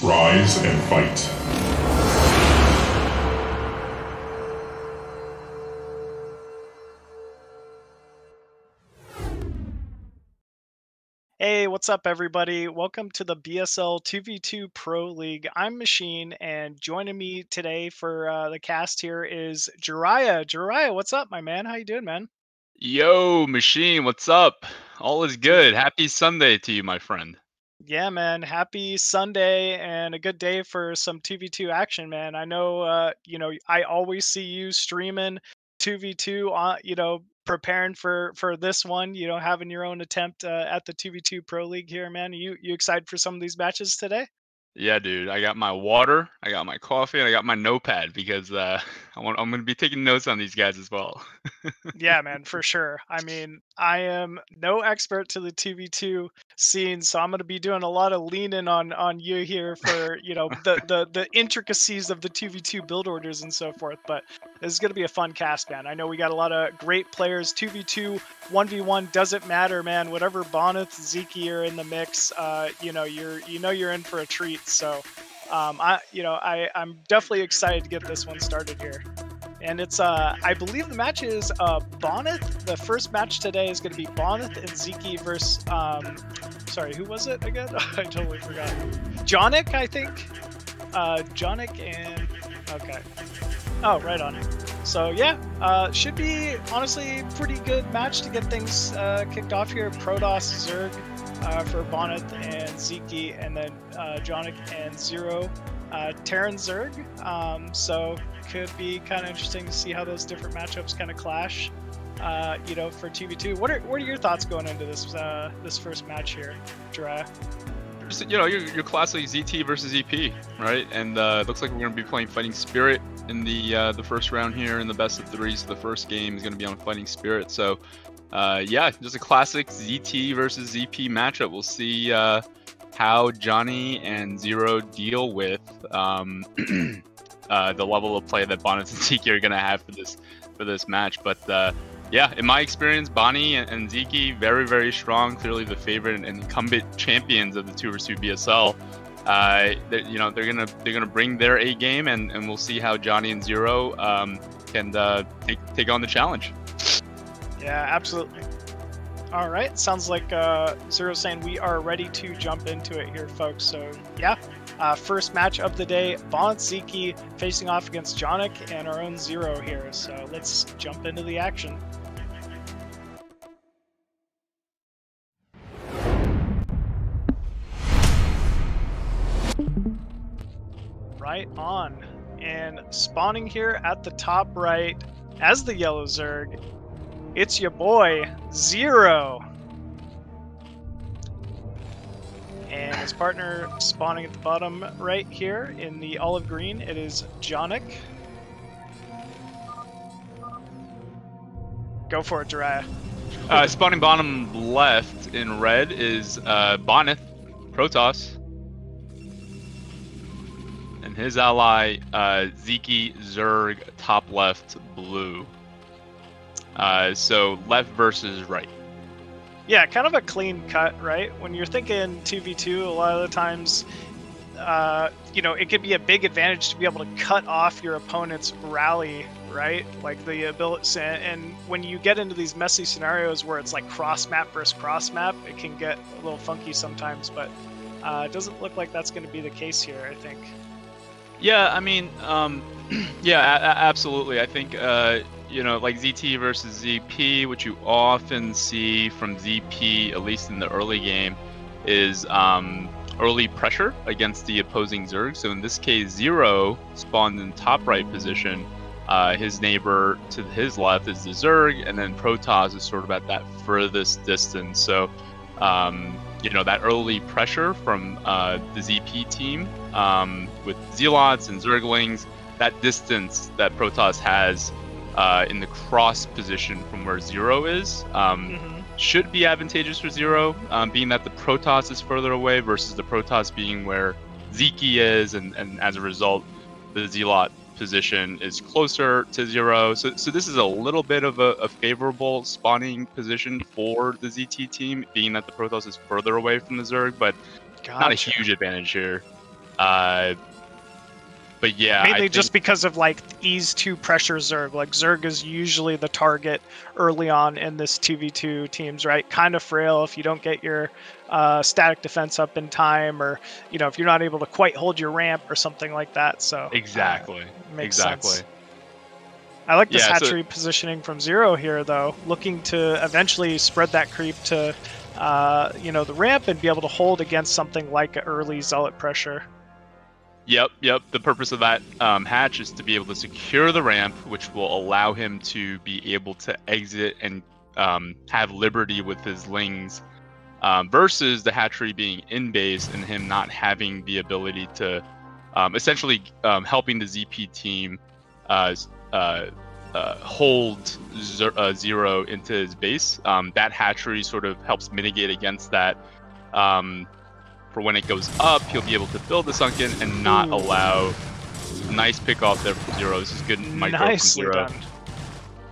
Rise and fight. Hey, what's up, everybody? Welcome to the BSL 2v2 Pro League. I'm Machine, and joining me today for the cast here is JIRAIYA. JIRAIYA, what's up, my man? How you doing, man? Yo, Machine, what's up? All is good. Happy Sunday to you, my friend. Yeah, man. Happy Sunday and a good day for some 2v2 action, man. I know, I always see you streaming 2v2 on, preparing for this one. Having your own attempt at the 2v2 Pro League here, man. You excited for some of these matches today? Yeah, dude. I got my water, I got my coffee, and I got my notepad because I'm gonna be taking notes on these guys as well. Yeah, man, for sure. I mean, I am no expert to the 2v2 scene, so I'm going to be doing a lot of leaning on you here for, the intricacies of the 2v2 build orders and so forth. But this is going to be a fun cast, man. I know we got a lot of great players. 2v2, 1v1 doesn't matter, man. Whatever Bonyth, Sziky are in the mix, you're in for a treat. So, I'm definitely excited to get this one started here. And it's, I believe the match is Bonyth. The first match today is going to be Bonyth and Sziky versus, sorry, who was it again? I totally forgot. Johnek, I think. Johnek and, okay. Oh, right on. So yeah, should be honestly pretty good match to get things kicked off here. Protoss, Zerg for Bonyth and Sziky, and then Johnek and Zero. Terran Zerg, so could be kind of interesting to see how those different matchups kind of clash, for 2v2. What are your thoughts going into this this first match here, JIRAIYA? Just, your classic ZT versus EP, right? And it looks like we're gonna be playing Fighting Spirit in the first round here in the best of three. So the first game is gonna be on Fighting Spirit. So yeah, just a classic ZT versus ZP matchup. We'll see how Johnny and Zero deal with the level of play that Bonyth and Sziky are gonna have for this match. But yeah, in my experience, Bonnie and Sziky very, very strong. Clearly the favorite and incumbent champions of the 2v2 BSL. They're gonna bring their A game, and we'll see how Johnny and Zero can take on the challenge. Yeah, absolutely. All right, sounds like Zero saying we are ready to jump into it here, folks. So yeah, first match of the day, Bonyth Sziky facing off against Johnek and our own Zero here. So let's jump into the action. Right on. And spawning here at the top right as the yellow Zerg, it's your boy, Zero. And his partner spawning at the bottom right here in the olive green, it is Johnek. Go for it, JIRAIYA. Spawning bottom left in red is Bonyth, Protoss. And his ally, Sziky, Zerg, top left, blue. So left versus right. Yeah, kind of a clean cut, right? When you're thinking 2v2, a lot of the times, it could be a big advantage to be able to cut off your opponent's rally, right? Like the ability, and when you get into these messy scenarios where it's like cross map versus cross map, it can get a little funky sometimes, but it doesn't look like that's going to be the case here, I think. Yeah, I mean, yeah, absolutely. I think, like ZT versus ZP, which you often see from ZP, at least in the early game, is early pressure against the opposing Zerg. So in this case, Zero spawned in top right position. His neighbor to his left is the Zerg, and then Protoss is sort of at that furthest distance. So, that early pressure from the ZP team with Zealots and Zerglings, that distance that Protoss has in the cross position from where Zero is should be advantageous for Zero, being that the Protoss is further away versus the Protoss being where Sziky is, and as a result, the Zealot position is closer to Zero. So this is a little bit of a favorable spawning position for the ZT team, being that the Protoss is further away from the Zerg, but not a huge advantage here. But yeah, mainly just because of like ease to pressure Zerg. Like Zerg is usually the target early on in this 2v2 teams, right? Kind of frail if you don't get your static defense up in time, or if you're not able to quite hold your ramp or something like that. So exactly, makes sense. I like this hatchery positioning from Zero here, though, looking to eventually spread that creep to the ramp and be able to hold against something like early Zealot pressure. Yep. The purpose of that hatch is to be able to secure the ramp, which will allow him to be able to exit and have liberty with his lings, versus the hatchery being in base and him not having the ability to essentially helping the ZP team hold Zero into his base. That hatchery sort of helps mitigate against that. For when it goes up, he'll be able to build the sunken and not allow. Nice pick off there from Zero. This is good micro from Zero. Done.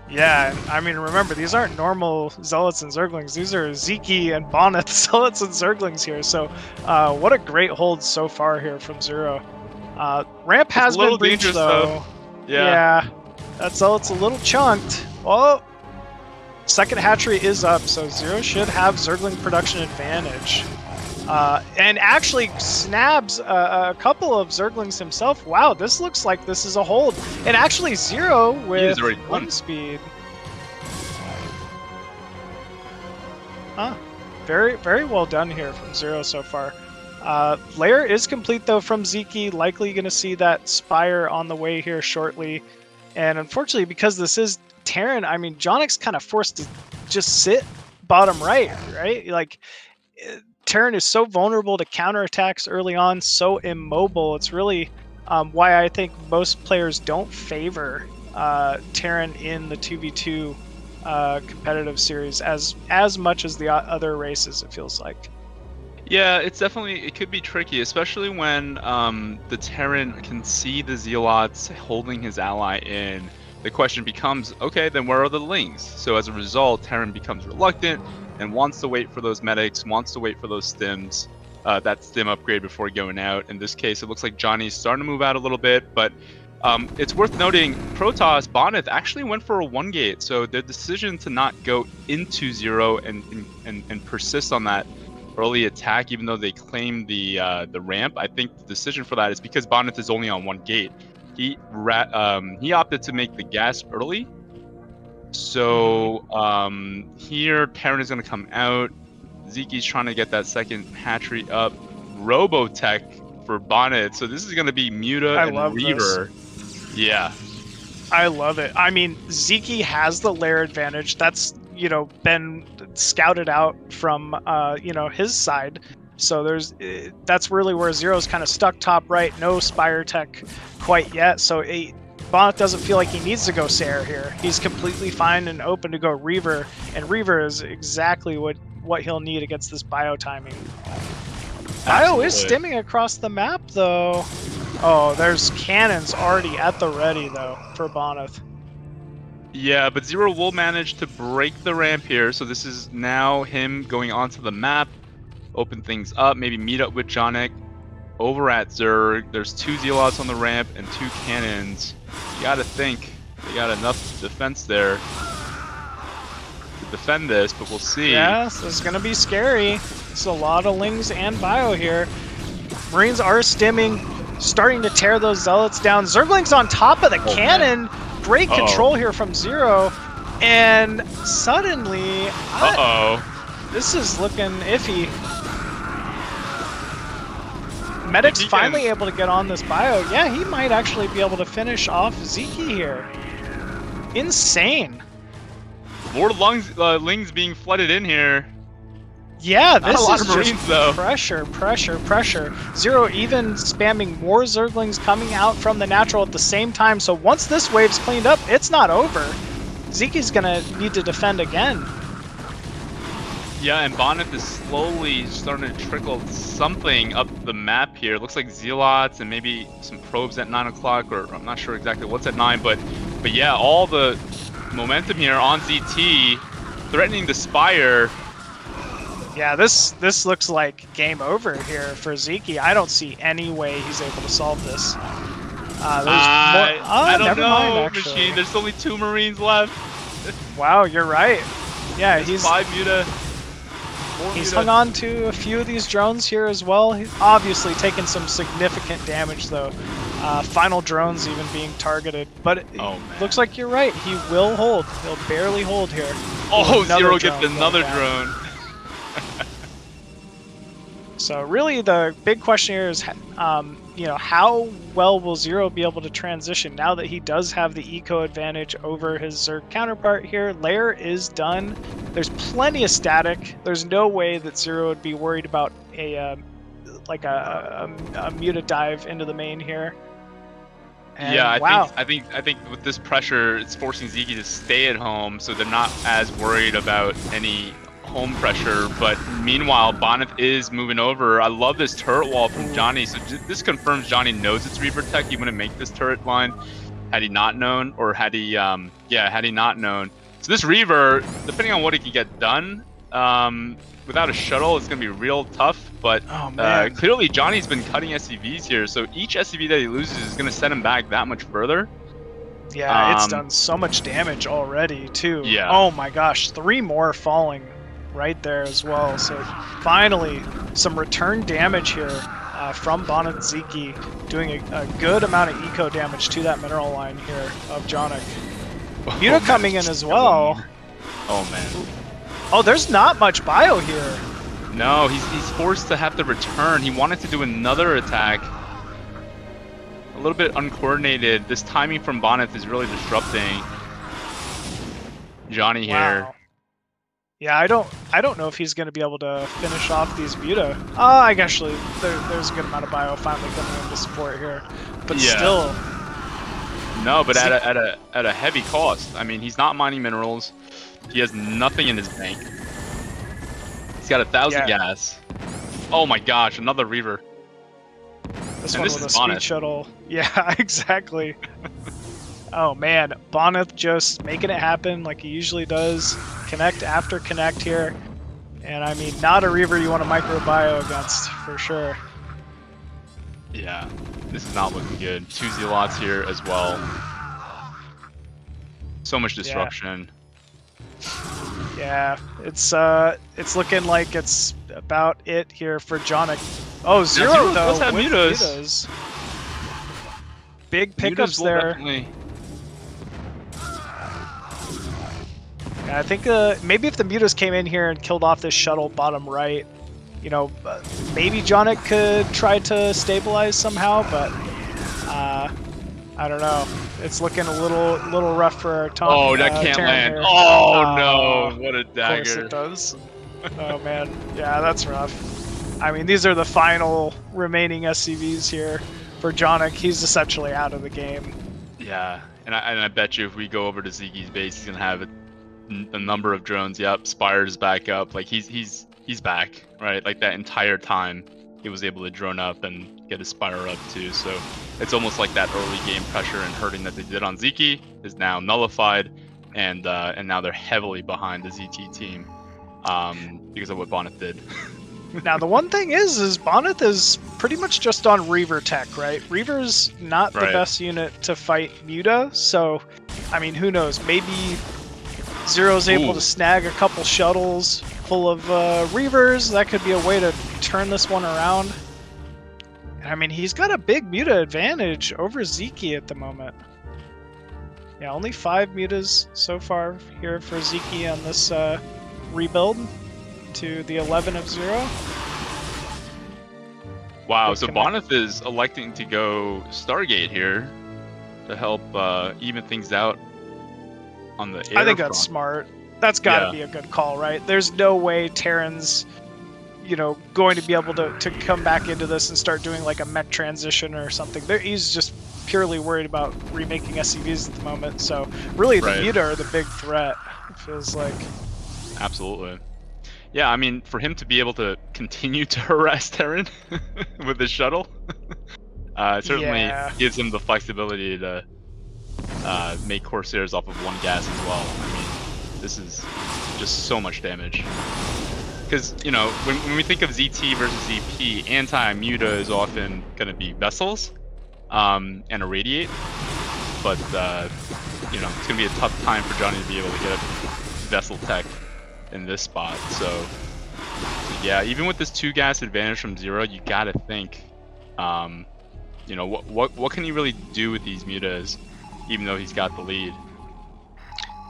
Yeah, I mean, remember, these aren't normal Zealots and Zerglings. These are Sziky and Bonyth Zealots and Zerglings here. So what a great hold so far here from Zero. Ramp has been breached, though. Yeah. That Zealot's a little chunked. Oh! Second hatchery is up, so Zero should have Zergling production advantage. And actually snabs a couple of Zerglings himself. Wow, this looks like this is a hold. And actually Zero with one speed. Huh. Very, very well done here from Zero so far. Lair is complete, though, from Sziky. Likely going to see that Spire on the way here shortly. And unfortunately, because this is Terran, I mean, Johnek's kind of forced to just sit bottom right? Like, Terran is so vulnerable to counterattacks early on, so immobile. It's really why I think most players don't favor Terran in the 2v2 competitive series as much as the other races, it feels like. Yeah, it could be tricky, especially when the Terran can see the Zealots holding his ally in. The question becomes, okay, then where are the Lings? So as a result, Terran becomes reluctant and wants to wait for those medics, wants to wait for those stims, that stim upgrade before going out. In this case, it looks like Johnny's starting to move out a little bit, but it's worth noting, Protoss, Bonyth actually went for a 1-gate, so the decision to not go into Zero and persist on that early attack, even though they claim the ramp, I think the decision for that is because Bonyth is only on 1 gate. He opted to make the gas early. So here Terran is going to come out. Sziky's trying to get that second hatchery up. Robotech for Bonyth. So this is going to be Muta and Reaver. This. Yeah. I love it. I mean, Sziky has the lair advantage. That's been scouted out from his side, so that's really where Zero's kind of stuck top right. No Spire tech quite yet, so Bonyth doesn't feel like he needs to go Sair here. He's completely fine and open to go Reaver, and Reaver is exactly what he'll need against this bio timing. Bio is stimming across the map, though. Oh, there's cannons already at the ready, though, for Bonyth. Yeah, but Zero will manage to break the ramp here, so this is now him going onto the map, open things up, maybe meet up with Johnek over at Zerg. There's 2 Zealots on the ramp and 2 cannons. You gotta think they got enough defense there to defend this, but we'll see. Yeah, this is gonna be scary. It's a lot of Lings and Bio here. Marines are stimming, starting to tear those Zealots down. Zergling's on top of the cannon. Man. Great control here from Zero, and suddenly, this is looking iffy. Medic's finally able to get on this bio. Yeah, he might actually be able to finish off Sziky here. Insane. More Lings being flooded in here. Yeah, this is just Marines, though. Pressure. Zero even spamming more Zerglings coming out from the natural at the same time. So once this wave's cleaned up, it's not over. Sziky's gonna need to defend again. Yeah, and Bonyth is slowly starting to trickle something up the map here. It looks like Zealots and maybe some probes at 9 o'clock, or I'm not sure exactly what's at 9, but yeah, all the momentum here on ZT, threatening the Spire. Yeah, this looks like game over here for Sziky. I don't see any way he's able to solve this. I don't never know, mind, actually. Machine. There's only 2 Marines left. Wow, you're right. Yeah, he's 5 Muta. He's hung on to a few of these drones here as well. He's obviously taken some significant damage though. Final drones even being targeted, but it looks like you're right. He will hold. He'll barely hold here. Oh, Zero gets another drone. So really, the big question here is, you know, how well will Zero be able to transition now that he does have the eco advantage over his Zerg counterpart here? Lair is done. There's plenty of static. There's no way that Zero would be worried about a like a Muta dive into the main here. And yeah, wow. I think with this pressure, it's forcing Sziky to stay at home, so they're not as worried about any home pressure. But meanwhile, Bonyth is moving over. I love this turret wall from Johnny. So this confirms Johnny knows it's Reaver tech. He wouldn't make this turret line had he not known, or had he had he not known. So this Reaver, depending on what he can get done, without a shuttle, it's gonna be real tough. But clearly Johnny's been cutting SCVs here, so each SCV that he loses is gonna set him back that much further. Yeah, it's done so much damage already too. Yeah. Oh my gosh, 3 more falling right there as well. So finally, some return damage here from Bonyth Sziky, doing a good amount of eco damage to that mineral line here of Johnek. Muta coming in as well. Oh man. Oh, there's not much bio here. No, he's forced to have to return. He wanted to do another attack. A little bit uncoordinated. This timing from Bonyth is really disrupting Johnny here. Yeah, I don't know if he's going to be able to finish off these Muta. I actually there's a good amount of bio finally coming into support here, but still. No, but at a heavy cost. I mean, he's not mining minerals. He has nothing in his bank. He's got 1,000 gas. Oh my gosh, another Reaver. This one with a speed shuttle. Yeah, exactly. Oh man, Bonyth just making it happen like he usually does. Connect after connect here. And I mean, not a Reaver you want to micro bio against, for sure. Yeah, this is not looking good. 2 Zealots here as well. So much disruption. Yeah, it's looking like it's about it here for Johnek. Oh, Zero though does have with mutas. Big pickups there. Definitely... Yeah, I think maybe if the Mutas came in here and killed off this shuttle bottom right, you know, maybe Johnek could try to stabilize somehow, but I don't know. It's looking a little rough for Tom. Oh, that can't land. Here. Oh no, what a dagger. Of course it does. Oh man, yeah, that's rough. I mean, these are the final remaining SCVs here for Johnek. He's essentially out of the game. Yeah, and I bet you if we go over to Sziky's base, he's gonna have a number of drones. Yep, Spire's back up. Like he's back, right? Like that entire time he was able to drone up and get his Spire up too. So it's almost like that early game pressure and hurting that they did on Sziky is now nullified, and now they're heavily behind the ZT team because of what Bonyth did. Now the one thing is Bonyth is pretty much just on Reaver tech, right? Reaver's not the best unit to fight Muta, so I mean, who knows? Maybe Zero's able to snag a couple shuttles full of Reavers. That could be a way to turn this one around. I mean, he's got a big Muta advantage over Sziky at the moment. Yeah, only 5 Mutas so far here for Sziky on this rebuild to the 11 of 0. Wow, so Bonyth is electing to go Stargate here to help even things out on the air I think front. that's smart. That's got to be a good call, right? There's no way Terran's, you know, going to be able to come back into this and start doing like a mech transition or something. He's just purely worried about remaking SCVs at the moment. So really, the Muta are the big threat. It feels like. Absolutely. Yeah, I mean, for him to be able to continue to harass Terran with his shuttle, certainly gives him the flexibility to make Corsairs off of 1 gas as well. I mean, this is just so much damage. because you know when we think of ZT versus ZP, anti-muta is often going to be vessels, and irradiate, but you know it's going to be a tough time for Johnny to be able to get a vessel tech in this spot. So yeah, even with this 2-gas advantage from Zero, you got to think, you know, what can he really do with these mutas, even though he's got the lead?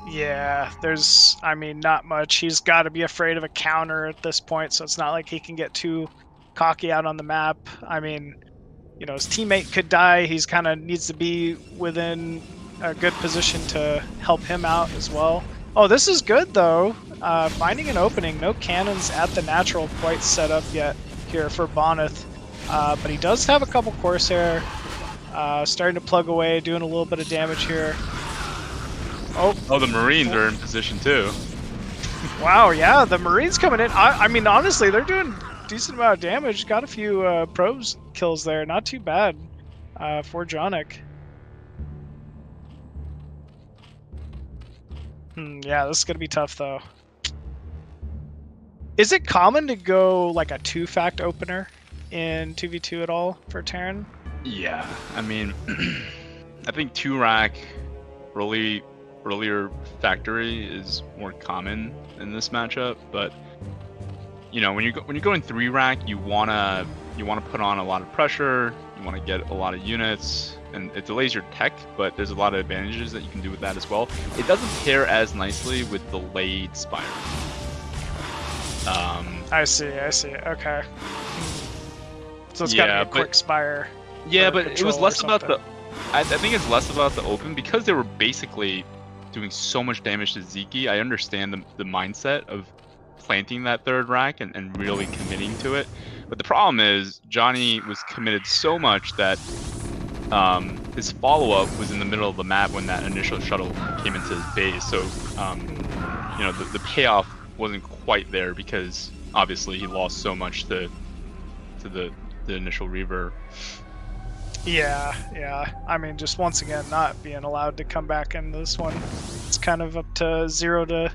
Yeah, there's, I mean, not much. He's got to be afraid of a counter at this point, so it's not like he can get too cocky out on the map. I mean, you know, his teammate could die. He's kind of needs to be within a good position to help him out as well. Oh, this is good, though. Finding an opening. No cannons at the natural quite set up yet here for Bonyth. But he does have a couple Corsair. Starting to plug away, doing a little bit of damage here. Oh, the Marines are in position too. Wow, yeah, the Marines coming in. I mean, honestly, they're doing a decent amount of damage. Got a few probes kills there. Not too bad for Johnek. Yeah, this is going to be tough, though. Is it common to go like a 2-fact opener in 2v2 at all for Terran? Yeah, I mean, I think 2-rack earlier factory is more common in this matchup, but you know when you're going 3-rack, you wanna put on a lot of pressure, you want to get a lot of units, and it delays your tech, but there's a lot of advantages that you can do with that as well. It doesn't pair as nicely with delayed spire. I see. Okay. So it's got to be a quick spire. Yeah, but it was less about the. I think it's less about the open because they were basically doing so much damage to Sziky. I understand the mindset of planting that 3rd rack and really committing to it. But the problem is Johnny was committed so much that his follow-up was in the middle of the map when that initial shuttle came into his base. So you know the payoff wasn't quite there because obviously he lost so much to the initial Reaver. Yeah. I mean, just once again, not being allowed to come back into this one. It's kind of up to Zero to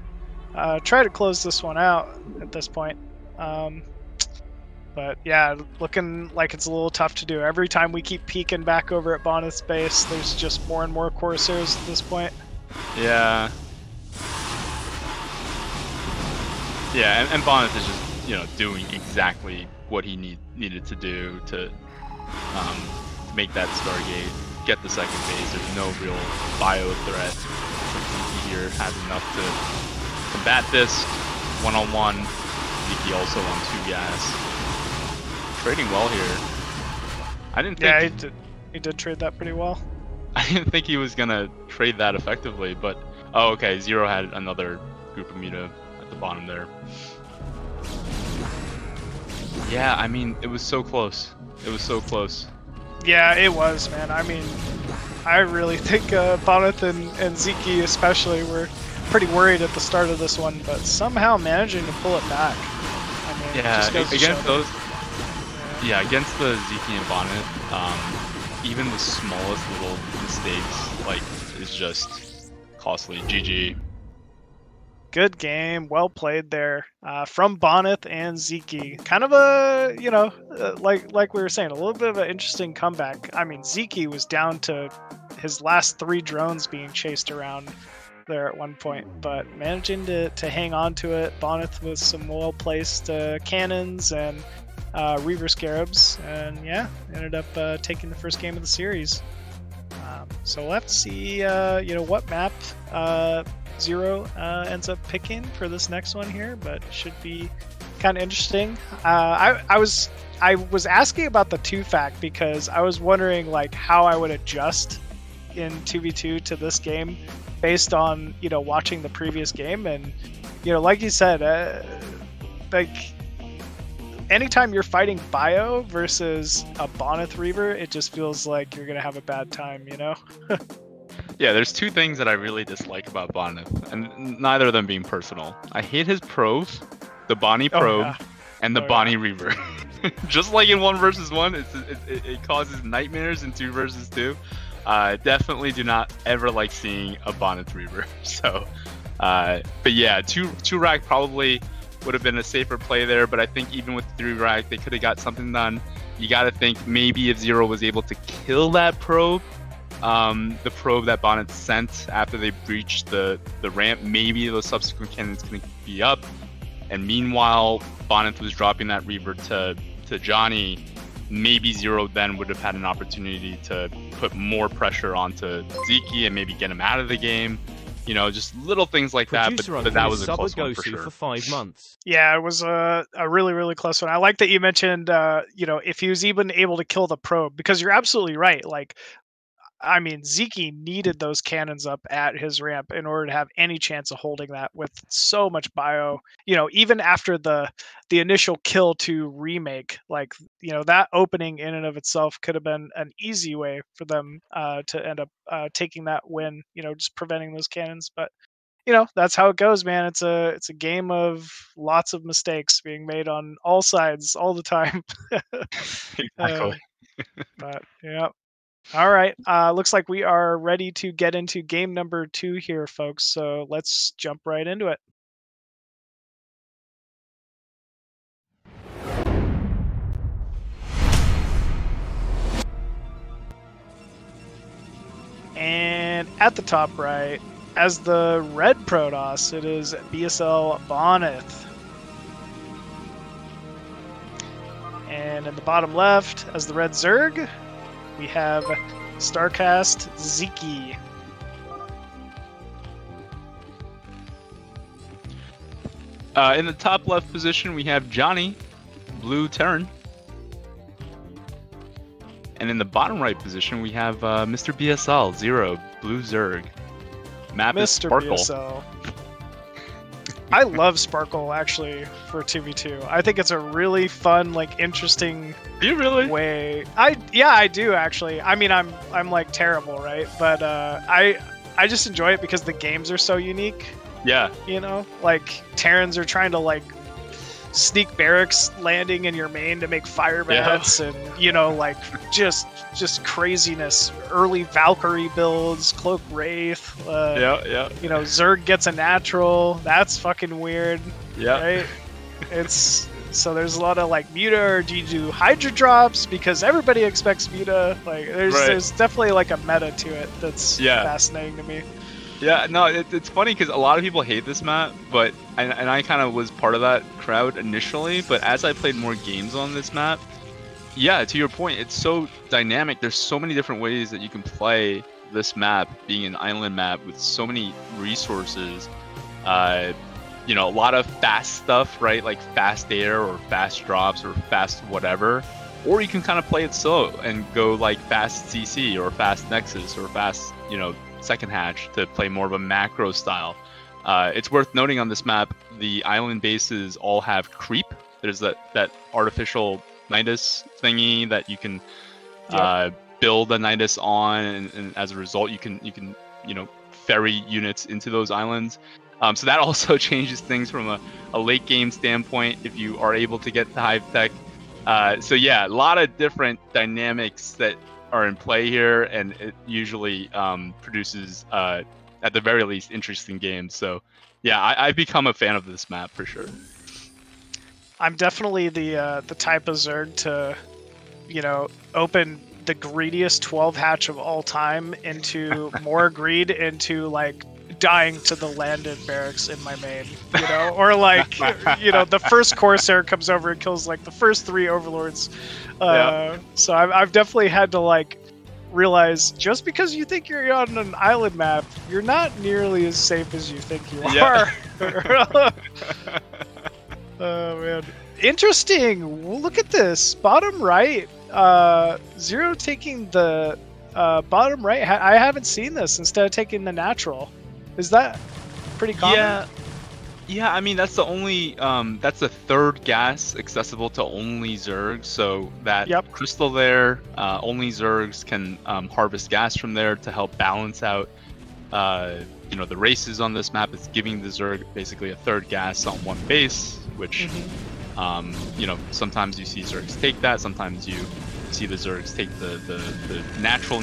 try to close this one out at this point. But yeah, looking like it's a little tough to do. Every time we keep peeking back over at Bonyth's base, there's just more and more Corsairs at this point. Yeah. Yeah, and Bonyth is just, you know, doing exactly what he needed to do to make that Stargate, get the 2nd phase. There's no real bio threat. Sziky here has enough to combat this one-on-one. Sziky also on 2-gas. Trading well here. I didn't think... Yeah, he did trade that pretty well. I didn't think he was gonna trade that effectively, but... Oh, okay, Zero had another group of muta at the bottom there. Yeah, I mean, it was so close. It was so close. Yeah, it was, man. I mean, I really think Bonyth and Sziky especially were pretty worried at the start of this one, but somehow managing to pull it back. I mean, yeah, against those... Yeah, against the Sziky and Bonyth, even the smallest little mistakes, like, is just costly. GG. Good game, well played there from Bonyth and Sziky. Kind of a, you know, like we were saying, a little bit of an interesting comeback. I mean, Sziky was down to his last 3 drones being chased around there at one point, but managing to hang on to it. Bonyth with some well-placed cannons and Reaver Scarabs, and yeah, ended up taking the first game of the series. So we'll have to see, you know, what map Zero ends up picking for this next one here, but it should be kind of interesting. I was asking about the 2-fact because I was wondering like how I would adjust in 2v2 to this game based on, you know, watching the previous game, and you know, like you said, like anytime you're fighting bio versus a Bonyth Reaver, it just feels like you're gonna have a bad time, you know. Yeah, there's 2 things that I really dislike about Bonyth, and neither of them being personal. I hate his probes, the Bonnie probe, and the Bonnie Reaver. Just like in 1 versus 1, it causes nightmares in 2 versus 2. Definitely do not ever like seeing a Bonyth Reaver. So, but yeah, 2-rack probably would have been a safer play there, but I think even with 3 rack, they could have got something done. You got to think maybe if Zero was able to kill that probe, the probe that Bonyth sent after they breached the ramp, maybe those subsequent cannons can be up. And meanwhile, Bonyth was dropping that Reaver to Johnny. Maybe Zero then would have had an opportunity to put more pressure onto Sziky and maybe get him out of the game. You know, just little things like that, but that was a close one for sure. For 5 months. Yeah, it was a really, really close one. I like that you mentioned, you know, if he was even able to kill the probe, because you're absolutely right. Like, I mean, Sziky needed those cannons up at his ramp in order to have any chance of holding that with so much bio. You know, even after the initial kill to remake, like, you know, that opening in and of itself could have been an easy way for them to end up taking that win. You know, just preventing those cannons. But you know, that's how it goes, man. It's a game of lots of mistakes being made on all sides all the time. Exactly. But yeah. All right. Looks like we are ready to get into game number 2 here, folks. So let's jump right into it. And at the top right, as the red Protoss, it is BSL Bonyth. And in the bottom left, as the red Zerg, we have StarCraft Sziky. In the top left position, we have Johnny, blue Terran. And in the bottom right position, we have Mr. BSL, Zero, blue Zerg. Map is Sparkle. BSL. I love Sparkle, actually, for 2v2. I think it's a really fun, like, interesting Do you really? way. Yeah, I do, actually. I mean, I'm like terrible, right? But I just enjoy it because the games are so unique. Yeah. You know, like Terrans are trying to like sneak barracks landing in your main to make fire bats, and you know, like just craziness. Early Valkyrie builds, Cloak Wraith. Yeah. You know, Zerg gets a natural. That's fucking weird. Yeah. Right. It's so there's a lot of like Muta, or do you do Hydra drops because everybody expects Muta? Like there's definitely like a meta to it that's fascinating to me. Yeah, no, it's funny because a lot of people hate this map, but and I kind of was part of that crowd initially, but as I played more games on this map, yeah, to your point, it's so dynamic. There's so many different ways that you can play this map, being an island map with so many resources. You know, a lot of fast stuff, right? Like fast air or fast drops or fast whatever. Or you can kind of play it slow and go like fast CC or fast Nexus or fast, you know, second hatch to play more of a macro style. It's worth noting on this map, the island bases all have creep. There's that artificial Nidus thingy that you can build a Nidus on, and as a result, you can you know, ferry units into those islands. So that also changes things from a late game standpoint if you are able to get the hive tech. So yeah, a lot of different dynamics that are in play here, and it usually produces, at the very least, interesting games. So yeah, I've become a fan of this map for sure. I'm definitely the type of Zerg to, you know, open the greediest 12 hatch of all time into more greed into like dying to the landed barracks in my main, you know, or like, you know, the first Corsair comes over and kills like the first 3 overlords. So I've definitely had to like realize just because you think you're on an island map, you're not nearly as safe as you think you are. Oh man, interesting. Look at this bottom right. Zero taking the bottom right. I haven't seen this instead of taking the natural. Is that pretty common? Yeah. I mean, that's the only that's the third gas accessible to only Zergs. So that crystal there, only Zergs can harvest gas from there to help balance out. You know, the races on this map is giving the Zerg basically a third gas on one base, which you know, sometimes you see Zergs take that, sometimes you see the Zergs take the natural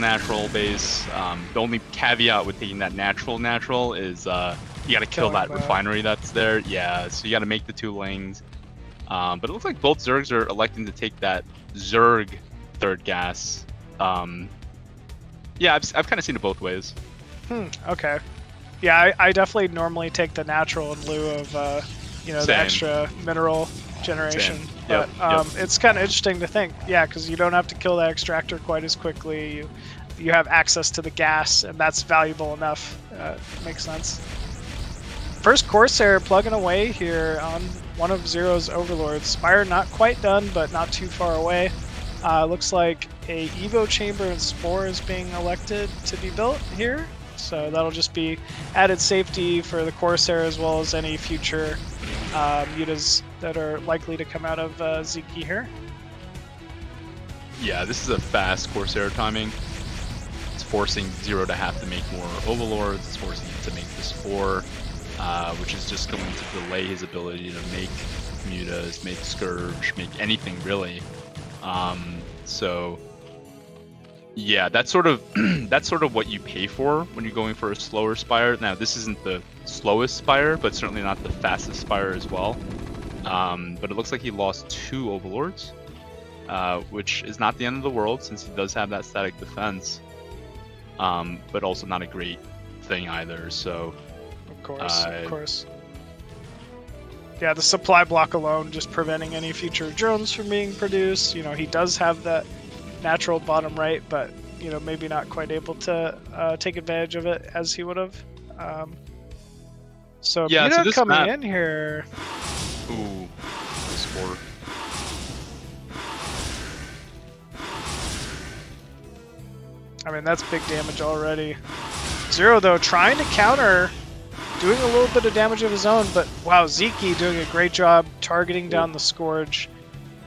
base. The only caveat with taking that natural is You got to kill that refinery that's there. Yeah, so you got to make the 2 lanes. But it looks like both Zergs are electing to take that Zerg third gas. Yeah, I've kind of seen it both ways. Okay. Yeah, I definitely normally take the natural in lieu of, you know, the extra mineral generation. Same. But Yep. it's kind of interesting to think, yeah, because you don't have to kill that extractor quite as quickly. You have access to the gas, and that's valuable enough. Makes sense. First Corsair plugging away here on one of Zero's Overlords. Spire not quite done, but not too far away. Looks like a Evo Chamber and Spore is being elected to be built here. So that'll just be added safety for the Corsair as well as any future mutas that are likely to come out of Sziky here. Yeah, this is a fast Corsair timing. It's forcing Zero to have to make more Overlords. It's forcing him to make the Spore, which is just going to delay his ability to make mutas, make Scourge, make anything really. So yeah, that's sort of what you pay for when you're going for a slower Spire. Now this isn't the slowest Spire, but certainly not the fastest Spire as well. But it looks like he lost 2 Overlords, which is not the end of the world since he does have that static defense. But also not a great thing either. So of course. Yeah, the supply block alone just preventing any future drones from being produced. You know, he does have that natural bottom right, but you know, maybe not quite able to take advantage of it as he would have. So yeah, Muta so coming in here. Ooh, Spore. I mean, that's big damage already. Zero though trying to counter, doing a little bit of damage of his own, but wow, Sziky doing a great job targeting down the Scourge,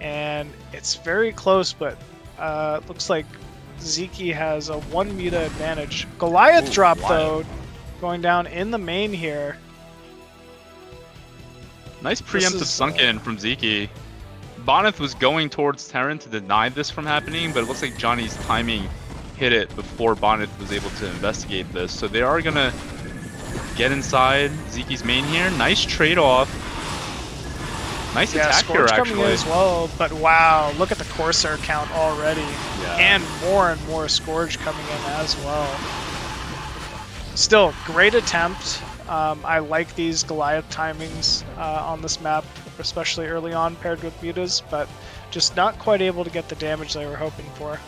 and it's very close, but looks like Sziky has a 1 muta advantage. Goliath drop though, going down in the main here. Nice preemptive sunk in from Sziky. Bonyth was going towards Terran to deny this from happening, but it looks like Johnny's timing hit it before Bonyth was able to investigate this. So they are gonna get inside Sziky's main here. Nice trade-off. Nice attack here, actually. Coming in as well, but wow, look at the Corsair count already. Yeah. And more Scourge coming in as well. Still, great attempt. I like these Goliath timings on this map, especially early on paired with mutas, but just not quite able to get the damage they were hoping for.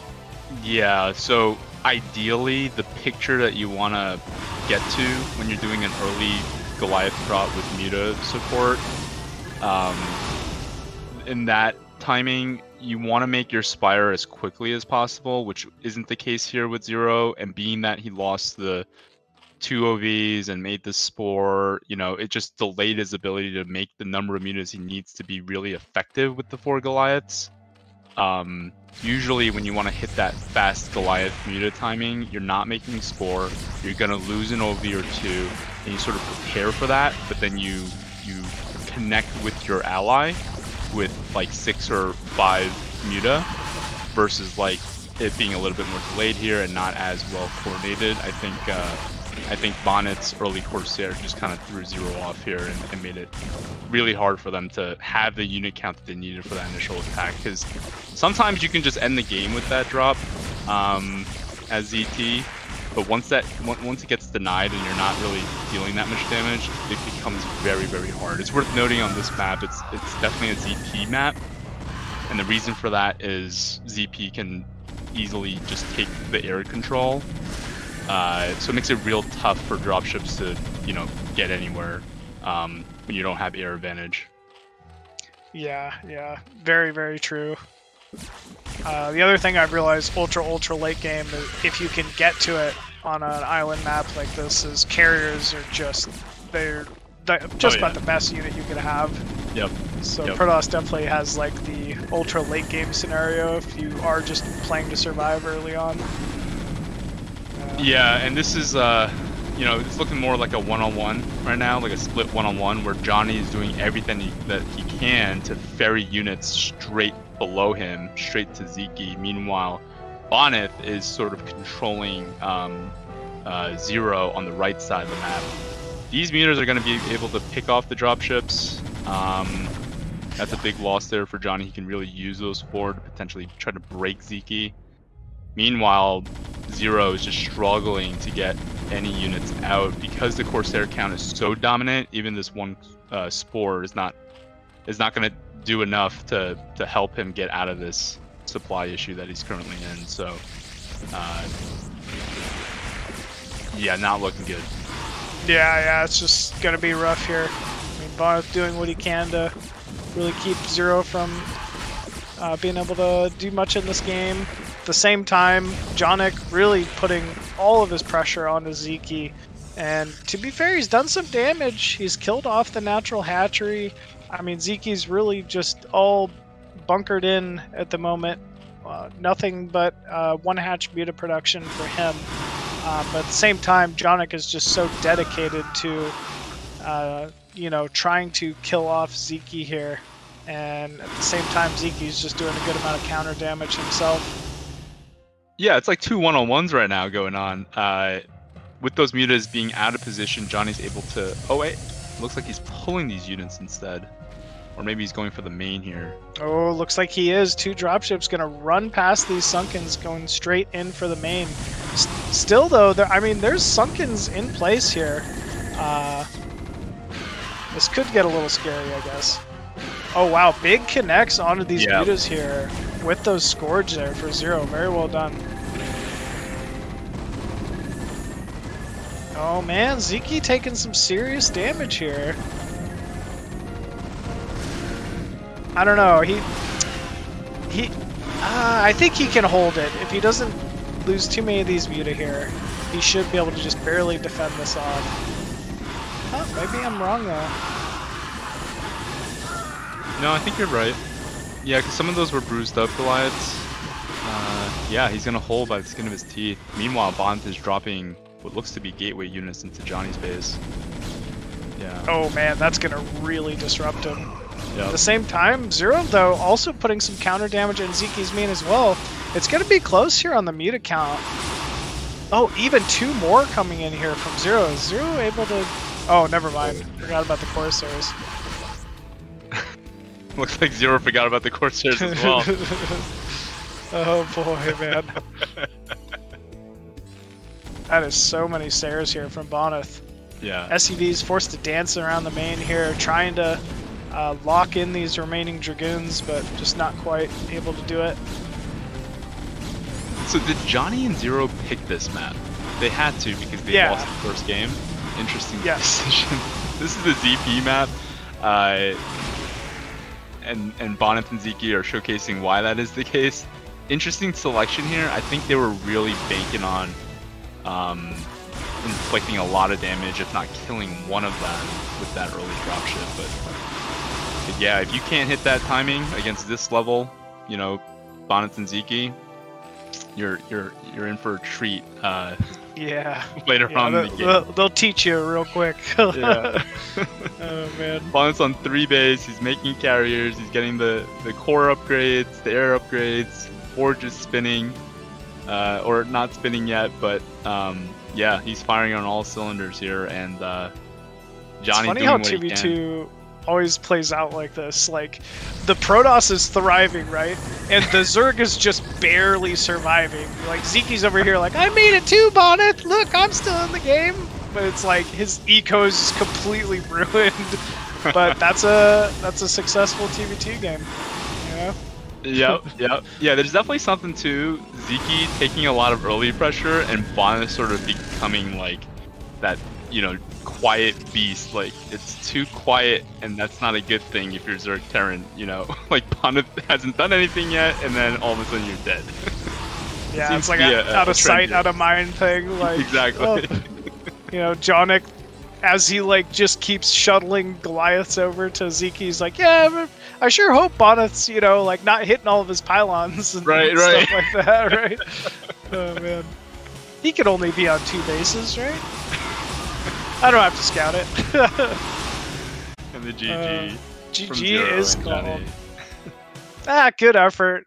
Yeah, so ideally the picture that you want to get to when you're doing an early Goliath drop with muta support, in that timing, you want to make your Spire as quickly as possible, which isn't the case here with Zero, and being that he lost the 2 OVs and made the Spore, you know, it just delayed his ability to make the number of mutas he needs to be really effective with the 4 Goliaths. Usually when you want to hit that fast Goliath muta timing, you're not making Spore, you're going to lose an OV or 2, and you sort of prepare for that, but then you connect with your ally with like 6 or 5 muta versus like it being a little bit more delayed here and not as well coordinated. I think Bonyth's early Corsair just kind of threw Zero off here and made it really hard for them to have the unit count that they needed for that initial attack, because sometimes you can just end the game with that drop as ZT, but once it gets denied and you're not really dealing that much damage, it becomes very, very hard. It's worth noting on this map, it's definitely a ZP map, and the reason for that is ZP can easily just take the air control. So it makes it real tough for dropships to, you know, get anywhere when you don't have air advantage. Yeah, very, very true. The other thing I've realized ultra late game is if you can get to it on an island map like this, is carriers are just about the best unit you could have. Yep. So Protoss definitely has like the ultra late game scenario if you are just playing to survive early on. Yeah, and this is, you know, it's looking more like a one-on-one right now, like a split one-on-one, where Johnny is doing everything that he can to ferry units straight below him, straight to Sziky. Meanwhile, Bonyth is sort of controlling Zero on the right side of the map. these meters are going to be able to pick off the dropships. That's a big loss there for Johnny. He can really use those for to potentially try to break Sziky. Meanwhile, Zero is just struggling to get any units out because the Corsair count is so dominant. Even this one Spore is not going to do enough to help him get out of this supply issue that he's currently in. So, yeah, not looking good. Yeah, it's just gonna be rough here. I mean, Bonyth doing what he can to really keep Zero from being able to do much in this game. At the same time, Johnek really putting all of his pressure onto Sziky. And to be fair, he's done some damage. He's killed off the natural hatchery. I mean, Sziky's really just all bunkered in at the moment. Nothing but one hatch beta production for him. But at the same time, Johnek is just so dedicated to, you know, trying to kill off Sziky here. And at the same time, Sziky's just doing a good amount of counter damage himself. Yeah, it's like two one-on-ones right now going on. With those mutas being out of position, Johnny's able to... Oh, wait. Looks like he's pulling these units instead. Or maybe he's going for the main here. Oh, looks like he is. Two dropships going to run past these Sunkens, going straight in for the main. Still, though, I mean, there's Sunkens in place here. This could get a little scary, I guess. Oh, wow. Big connects onto these mutas here with those Scourge there for Zero. Very well done. Oh, man. Sziky taking some serious damage here. I don't know. I think he can hold it. If he doesn't lose too many of these muta here, he should be able to just barely defend this off. Oh, maybe I'm wrong though. No, I think you're right. Yeah, because some of those were bruised up Goliaths. Yeah, he's gonna hold by the skin of his teeth. Meanwhile, Bonyth is dropping what looks to be gateway units into Johnny's base. Yeah. Oh man, that's gonna really disrupt him. Yep. At the same time, Zero, though, also putting some counter damage in Sziky's main as well. It's going to be close here on the muta count. Oh, even two more coming in here from Zero. Is Zero able to... Oh, never mind. Forgot about the Corsairs. Looks like Zero forgot about the Corsairs as well. Oh boy, man. That is so many Sairs here from Bonyth. Yeah. SUV's forced to dance around the main here, trying to... lock in these remaining Dragoons, but just not quite able to do it. So did Johnny and Zero pick this map? They had to because they lost the first game. Interesting decision. This is the ZP map, and Bonyth and Sziky are showcasing why that is the case. Interesting selection here. I think they were really banking on inflicting a lot of damage, if not killing one of them with that early dropship, but yeah, if you can't hit that timing against this level, you know, Bonyth and Sziky, you're in for a treat. Later on in the game. They'll teach you real quick. Yeah. Oh man. Bonyth's on 3 base. He's making carriers. He's getting the core upgrades, the air upgrades. Forge is spinning, or not spinning yet, but yeah, he's firing on all cylinders here, and Johnny doing what he can. It's funny how 2v2 always plays out like this. Like, the Protoss is thriving, right? And the Zerg is just barely surviving. Like, Sziky's over here like, I made it too, Bonyth! Look, I'm still in the game! But it's like, his eco's completely ruined. But that's a successful 2v2 game, you know? Yep. Yeah, there's definitely something to Sziky taking a lot of early pressure and Bonyth sort of becoming like that, you know, quiet beast. Like, it's too quiet, and that's not a good thing if you're Zerg Terran, you know? Like, Bonyth hasn't done anything yet, and then all of a sudden you're dead. Yeah, it's like out of sight, out of mind thing. Like, exactly. Oh, you know, Johnek, as he like just keeps shuttling Goliaths over to Sziky, he's like, yeah, I sure hope Bonyth's, you know, like not hitting all of his pylons and stuff like that, right? Oh man, he could only be on 2 bases, right? I don't have to scout it. And the GG. GG is called. Good effort.